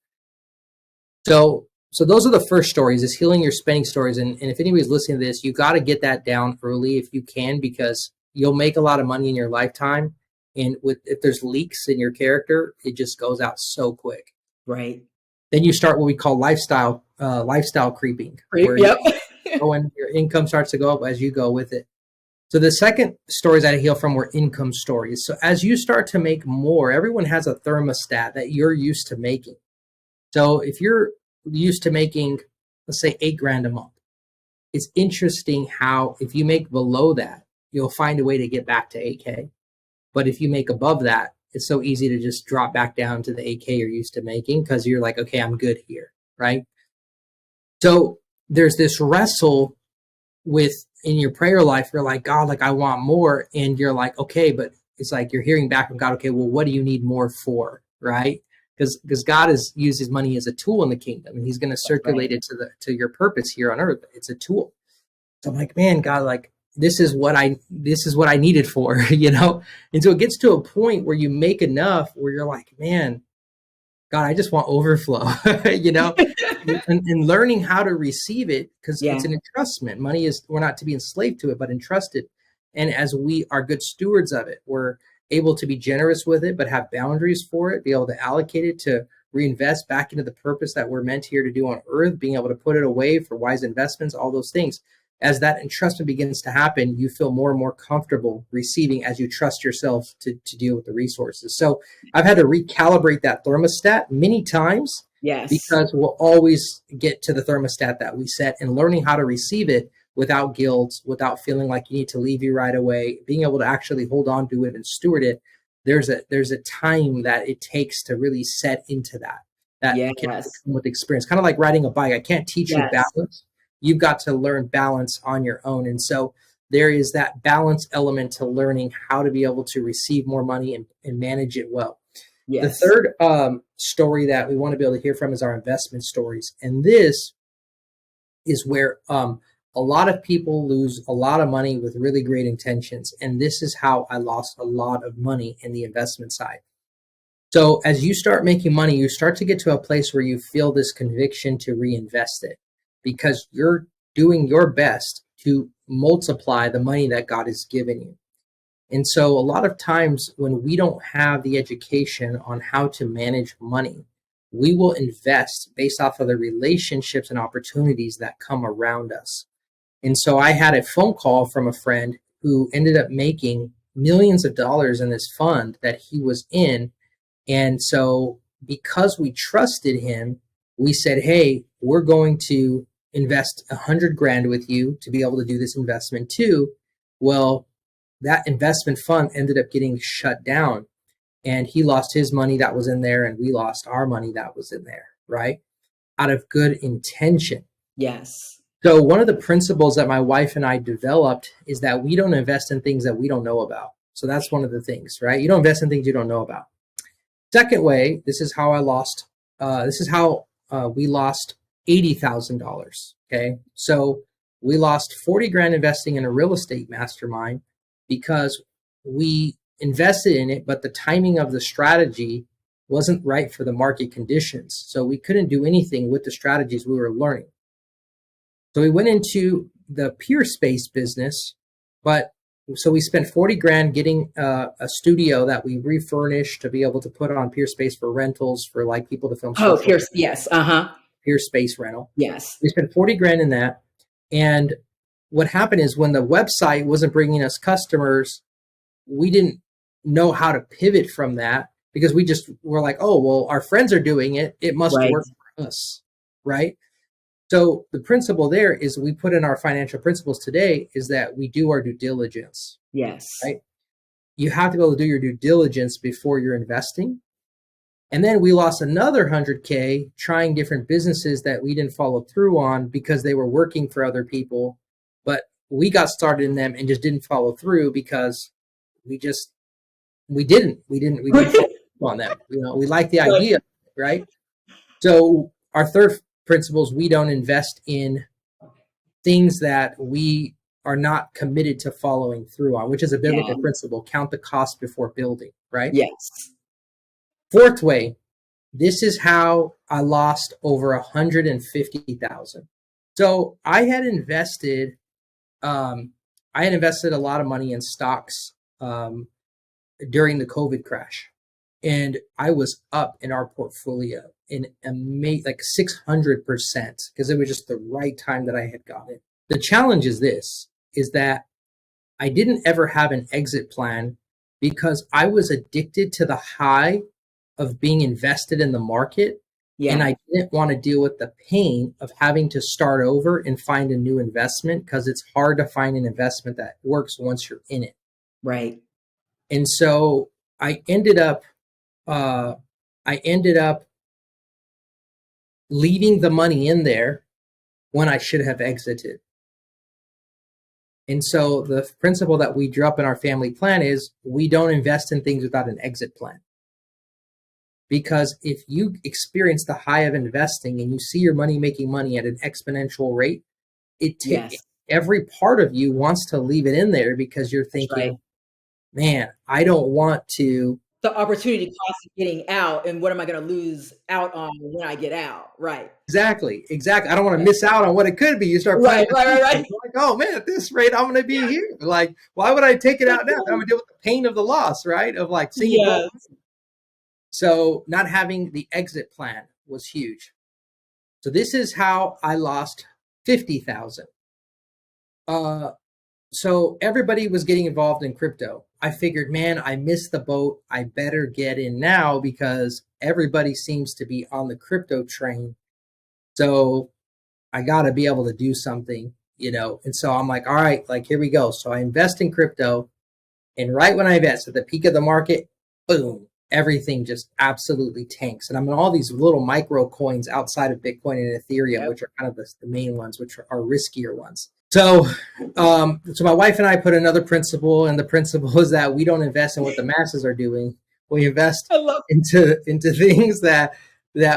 So those are the first stories, is healing your spending stories. And if anybody's listening to this, you got to get that down early if you can, because you'll make a lot of money in your lifetime. And if there's leaks in your character, it just goes out so quick. Right. Then you start what we call lifestyle creeping, where Yep. when your income starts to go up as you go with it. So the second stories I heal from were income stories. So as you start to make more, everyone has a thermostat that you're used to making. So if you're used to making, let's say, $8,000 a month, it's interesting how if you make below that, you'll find a way to get back to 8K. But if you make above that, it's so easy to just drop back down to the 8K you're used to making, because you're like, okay, I'm good here, right? So there's this wrestle with, in your prayer life, you're like, God, like I want more. And you're like, okay, but it's like you're hearing back from God, okay, well, what do you need more for, right? Because God uses money as a tool in the kingdom, and he's going to circulate it to your purpose here on earth. It's a tool. So I'm like, man, God, like this is what I needed for, you know? And so it gets to a point where you make enough where you're like, man, God, I just want overflow, you know, and learning how to receive it, because it's an entrustment. Money is, we're not to be enslaved to it, but entrusted. And as we are good stewards of it, we're able to be generous with it, but have boundaries for it, be able to allocate it to reinvest back into the purpose that we're meant here to do on earth, being able to put it away for wise investments, all those things. As that entrustment begins to happen, you feel more and more comfortable receiving as you trust yourself to deal with the resources. So I've had to recalibrate that thermostat many times, because we'll always get to the thermostat that we set, and learning how to receive it without guilt, without feeling like you need to leave you right away, being able to actually hold on to it and steward it. There's a time that it takes to really set into that can come with experience, kind of like riding a bike. I can't teach you balance. You've got to learn balance on your own. And so there is that balance element to learning how to be able to receive more money and manage it well. The third story that we want to be able to hear from is our investment stories. And this is where a lot of people lose a lot of money with really great intentions. And this is how I lost a lot of money in the investment side. So as you start making money, you start to get to a place where you feel this conviction to reinvest it, because you're doing your best to multiply the money that God has given you. And so a lot of times when we don't have the education on how to manage money, we will invest based off of the relationships and opportunities that come around us. And so I had a phone call from a friend who ended up making millions of dollars in this fund that he was in. And so because we trusted him, we said, hey, we're going to invest $100,000 with you to be able to do this investment too. Well, that investment fund ended up getting shut down, and he lost his money that was in there, and we lost our money that was in there, right? Out of good intention. So one of the principles that my wife and I developed is that we don't invest in things that we don't know about. So that's one of the things, right? You don't invest in things you don't know about. Second way, this is how we lost $80,000. Okay. So we lost $40,000 investing in a real estate mastermind because we invested in it, but the timing of the strategy wasn't right for the market conditions. So we couldn't do anything with the strategies we were learning. So we went into the peer space business, so we spent $40,000 getting a studio that we refurnished to be able to put on peer space for rentals for like people to film. Peer space rental. We spent $40,000 in that. And what happened is when the website wasn't bringing us customers, we didn't know how to pivot from that, because we just were like, oh, well, our friends are doing it. It must work for us, right? So the principle there is, we put in our financial principles today, is that we do our due diligence. Right? You have to be able to do your due diligence before you're investing. And then we lost another $100,000 trying different businesses that we didn't follow through on because they were working for other people. But we got started in them and just didn't follow through because we didn't follow through on them. You know, we like the idea, right? So our third principle is we don't invest in things that we are not committed to following through on, which is a Yeah. biblical principle: count the cost before building, right? Yes. Fourth way, this is how I lost over 150,000. So um, I had invested a lot of money in stocks during the COVID crash, and I was up in our portfolio in like 600% because it was just the right time that I had got it. The challenge is that I didn't ever have an exit plan because I was addicted to the high of being invested in the market. And Yeah. I didn't want to deal with the pain of having to start over and find a new investment because it's hard to find an investment that works once you're in it. Right. And so I ended up uh, I ended up leaving the money in there when I should have exited. And so the principle that we drew up in our family plan is we don't invest in things without an exit plan. Because if you experience the high of investing and you see your money making money at an exponential rate, Yes. every part of you wants to leave it in there because you're That's right. thinking, man, I don't want to. The opportunity cost of getting out, and what am I going to lose out on when I get out? Right. Exactly. I don't want to miss out on what it could be. You start planning Right. like, oh man, at this rate, I'm going to be here. Like, why would I take it out now? I'm going to deal with the pain of the loss, right? Of like seeing it go. Yes. So not having the exit plan was huge. So this is how I lost 50,000. So everybody was getting involved in crypto. I figured, man, I missed the boat. I better get in now because everybody seems to be on the crypto train. So I got to be able to do something, And so I'm like, all right, like here we go. So I invest in crypto. And right when I invest at the peak of the market, boom, everything just absolutely tanks. And I'm in all these little micro coins outside of Bitcoin and Ethereum, Yep. which are kind of the main ones, which are riskier ones. So my wife and I put another principle, and the principle is that we don't invest in what the masses are doing. We invest I love into things that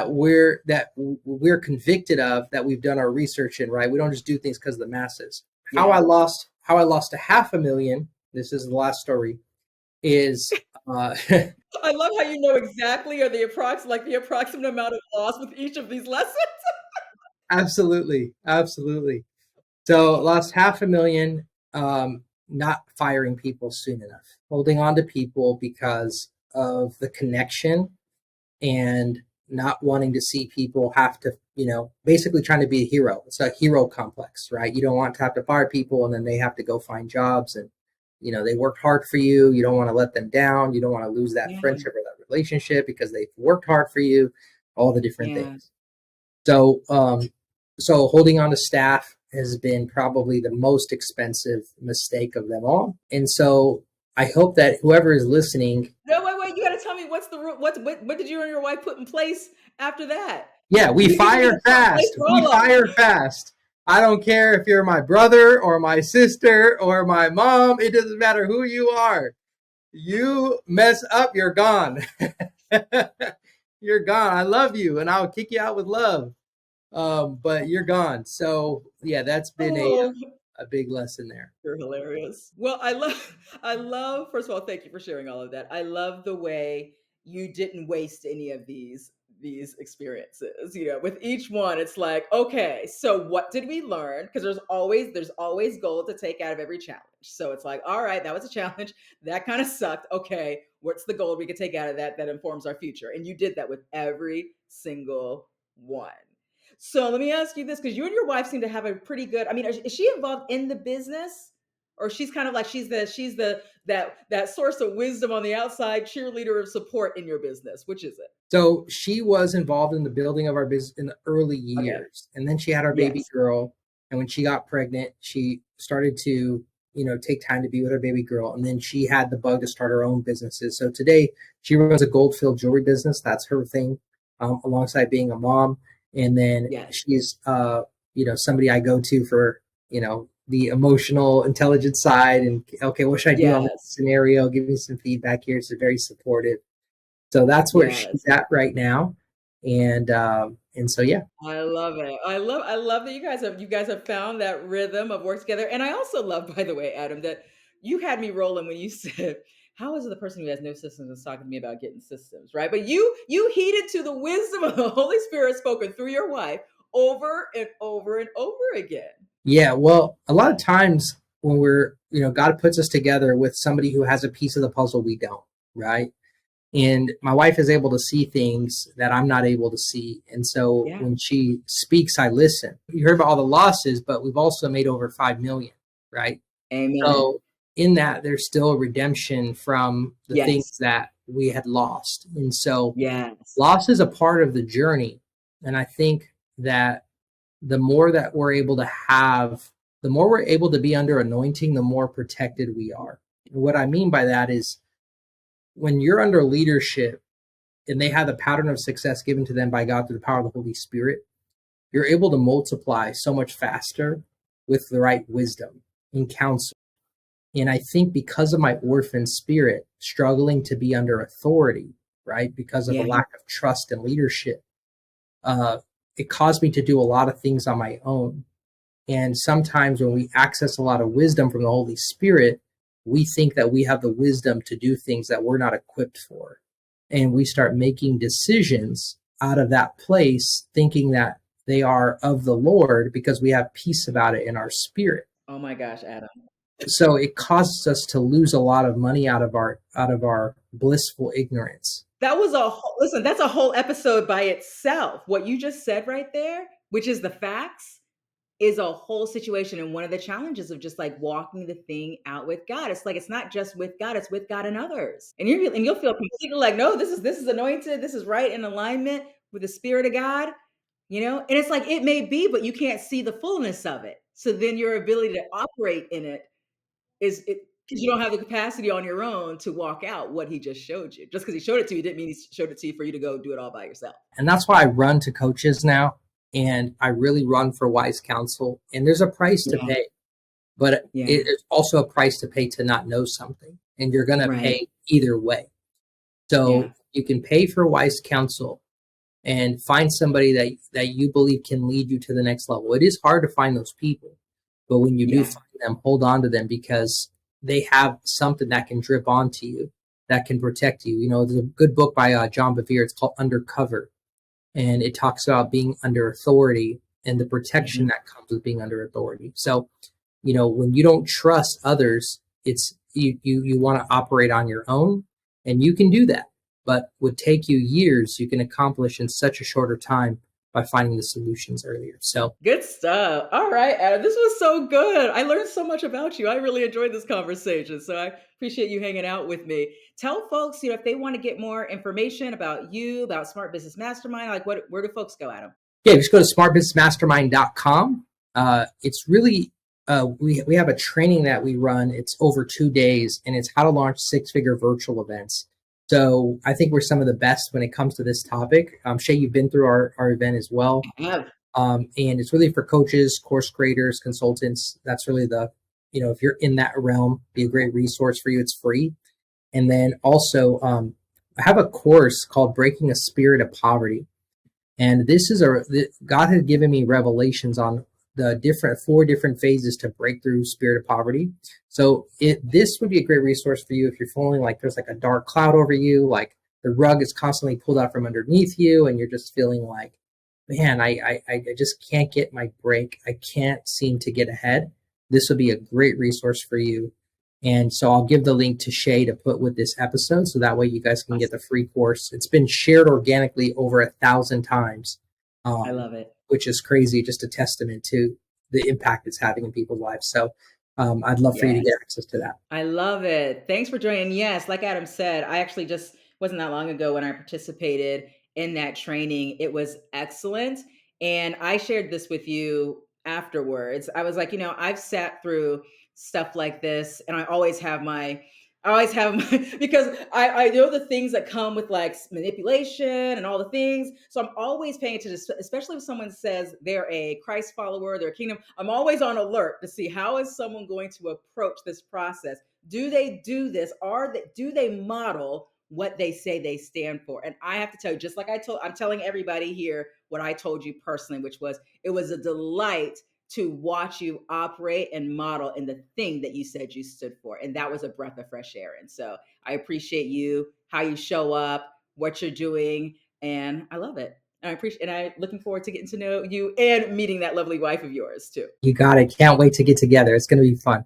we're convicted of, that we've done our research in, right? We don't just do things because of the masses. Yeah. How I lost $500,000. This is the last story. Is I love how you know exactly or the approximate amount of loss with each of these lessons. absolutely. So lost $500,000, not firing people soon enough, holding on to people because of the connection and not wanting to see people have to, basically trying to be a hero. It's a hero complex, right? You don't want to have to fire people and then they have to go find jobs, and, they worked hard for you. You don't want to let them down. You don't want to lose that Yeah. friendship or that relationship because they've worked hard for you, all the different Yeah. things. So, so holding on to staff has been probably the most expensive mistake of them all. And so I hope that whoever is listening. No, wait. You got to tell me what's the what did you and your wife put in place after that? Yeah, we You need to fire get a place fast. for We all of them. fire fast. I don't care if you're my brother or my sister or my mom. It doesn't matter who you are. You mess up, you're gone. You're gone. I love you, and I'll kick you out with love. But you're gone. So yeah, that's been Oh, a big lesson there. you're hilarious. Well, I love, first of all, thank you for sharing all of that. I love the way you didn't waste any of these experiences. With each one, it's like, okay, so what did we learn? Because there's always gold to take out of every challenge. So it's like, all right, that was a challenge. That kind of sucked. Okay, what's the gold we could take out of that informs our future? And you did that with every single one. So let me ask you this, because you and your wife seem to have a pretty good. I mean, is she involved in the business, or she's kind of like she's the that source of wisdom on the outside, cheerleader of support in your business? Which is it? So she was involved in the building of our business in the early Okay. years, and then she had our baby Yes. girl. And when she got pregnant, she started to, take time to be with her baby girl. And then she had the bug to start her own businesses. So today she runs a gold filled jewelry business. That's her thing, alongside being a mom. And then Yes. she's, somebody I go to for, the emotional intelligence side. And okay, what should I do on this Yes. scenario? Give me some feedback here. She's very supportive. So that's where Yes. she's at right now. And And so, yeah. I love it. I love that you guys have found that rhythm of work together. And I also love, by the way, Adam, that you had me rolling when you said, "How is it the person who has no systems is talking to me about getting systems?" Right? But you heeded to the wisdom of the Holy Spirit spoken through your wife over and over and over again. Yeah, well, a lot of times when God puts us together with somebody who has a piece of the puzzle we don't, right? And my wife is able to see things that I'm not able to see. And so Yeah. when she speaks, I listen. You heard about all the losses, but we've also made over 5 million, right? Amen. So in that, there's still a redemption from the things Yes. that we had lost. And so Yes. loss is a part of the journey. And I think that the more that we're able to have, the more we're able to be under anointing, the more protected we are. And what I mean by that is when you're under leadership and they have the pattern of success given to them by God through the power of the Holy Spirit, you're able to multiply so much faster with the right wisdom and counsel. And I think because of my orphan spirit, struggling to be under authority, right, because of a Yeah. lack of trust and leadership, uh, it caused me to do a lot of things on my own. And sometimes when we access a lot of wisdom from the Holy Spirit, we think that we have the wisdom to do things that we're not equipped for. And we start making decisions out of that place, thinking that they are of the Lord because we have peace about it in our spirit. Oh my gosh, Adam. So it causes us to lose a lot of money out of our blissful ignorance. That was listen, that's a whole episode by itself. What you just said right there, which is the facts, is a whole situation and one of the challenges of just like walking the thing out with God. It's like it's not just with God, it's with God and others. And you'll feel completely like, no, this is anointed, this is right in alignment with the Spirit of God, you know? And it's like it may be, but you can't see the fullness of it. So then your ability to operate in it is it because you don't have the capacity on your own to walk out what he just showed you. Just because he showed it to you didn't mean he showed it to you for you to go do it all by yourself. And that's why I run to coaches now and I really run for wise counsel. And there's a price to Yeah. pay, but Yeah. it's also a price to pay to not know something. And you're going to Right. pay either way. So Yeah. you can pay for wise counsel and find somebody that you believe can lead you to the next level. It is hard to find those people, but when you do Yeah. find them, hold on to them because they have something that can drip onto you that can protect you. There's a good book by John Bevere. It's called Undercover, and it talks about being under authority and the protection Mhm. that comes with being under authority. So, when you don't trust others, it's you want to operate on your own, and you can do that, but would take you years. You can accomplish in such a shorter time by finding the solutions earlier. So, Good stuff. All right, Adam. This was so good. I learned so much about you. I really enjoyed this conversation. So I appreciate you hanging out with me. Tell folks, if they want to get more information about you, about Smart Business Mastermind, like where do folks go, Adam? yeah, just go to smartbusinessmastermind.com. It's really we have a training that we run. It's over 2 days, and it's how to launch six-figure virtual events. So I think we're some of the best when it comes to this topic. Shae, you've been through our event as well. Yeah. And it's really for coaches, course creators, consultants. That's really if you're in that realm, be a great resource for you. It's free. And then also, I have a course called Breaking a Spirit of Poverty. And this is God had given me revelations on the four different phases to break through spirit of poverty. So this would be a great resource for you if you're feeling like there's like a dark cloud over you, like the rug is constantly pulled out from underneath you, and you're just feeling like, man, I just can't get my break. I can't seem to get ahead. This would be a great resource for you. And so I'll give the link to Shae to put with this episode, so that way you guys can get the free course. It's been shared organically over 1,000 times, I love it. which is crazy, just a testament to the impact it's having in people's lives. So I'd love for you to Yes. get access to that. I love it. Thanks for joining. Yes, like Adam said, I actually just wasn't that long ago when I participated in that training. It was excellent. And I shared this with you afterwards. I was like, I've sat through stuff like this and I always have my because I know the things that come with like manipulation and all the things. So I'm always paying attention, especially if someone says they're a Christ follower, they're a kingdom. I'm always on alert to see how is someone going to approach this process. Do they do this? Do they model what they say they stand for. And I have to tell you, just like I'm telling everybody here what I told you personally, which was, it was a delight to watch you operate and model in the thing that you said you stood for. And that was a breath of fresh air. And so I appreciate you, how you show up, what you're doing, and I love it. And I'm looking forward to getting to know you and meeting that lovely wife of yours too. You got it. Can't wait to get together. It's going to be fun.